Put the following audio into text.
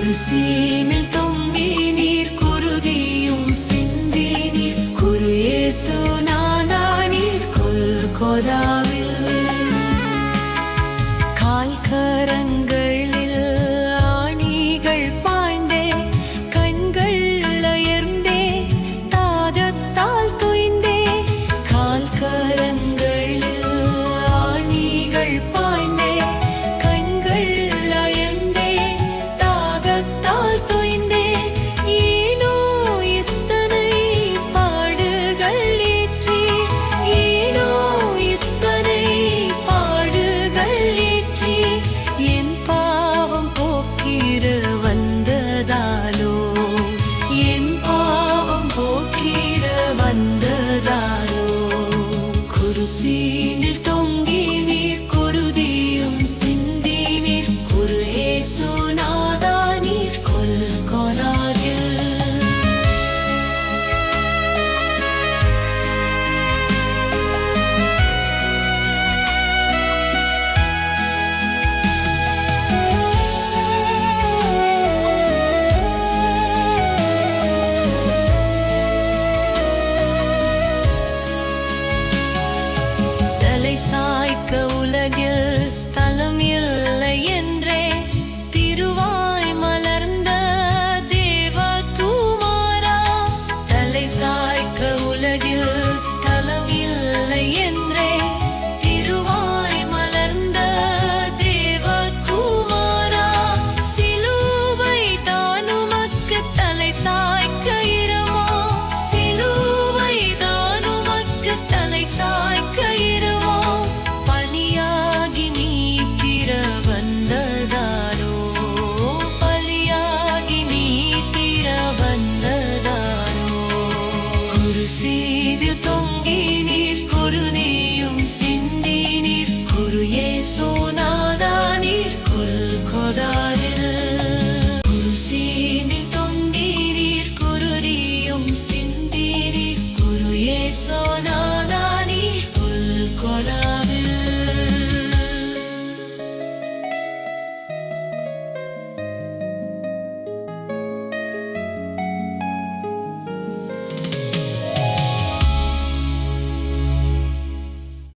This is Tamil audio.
குருசீனில் தொங்கி நீர் குருதியும் சிந்தி நீர் குரு இயேசு நாதா நீர் கொல்கொதாவில் கால்கரங்களில் ஆணிகள் பாய்ந்தே கண்கள் அயர்ந்தே தாதத்தால் தொய்ந்தே கால்கரங்களில் ஆணிகள் பாய்ந்தே கண்கள் அயர்ந்தே தாகத்தால் தொய்ந்தே ஏனோ இத்தனை பாடுகள் ஏற்றி ஏனோ இத்தனை பாடுகள் ஏற்றி என் பாவம் போக்கிட வந்ததாலோ என் பாவம் போக்கிட வந்ததாலோ குருசீனில் தொங்கி நீர் குருதியும் சிந்தி நீர் குரு இயேசு நாதா நீர் கொல்கொதாவில் தலை சாய்க்க உலகில் ஸ்தலம் இல்லை என்றே திருவாய் மலர்ந்த தேவகுமாரா தலை சாய்க்க உலகில் ஸ்தலம் இல்லை என்றே திருவாய் மலர்ந்த தேவகுமாரா சிலுவை தான் உமக்கு தலை சாய்க்க இரவோ சிலுவை தான் உமக்கு தலை சாய்க்க இரவோ பலியாகி நீ திர வந்ததாரோ பலியாகி நீ திர வந்ததாரோ குருசீனில் தொங்கி நீர் குருதியும் சிந்தி நீர் குரு இயேசு நாதா நீர் கொல்கொதாவில்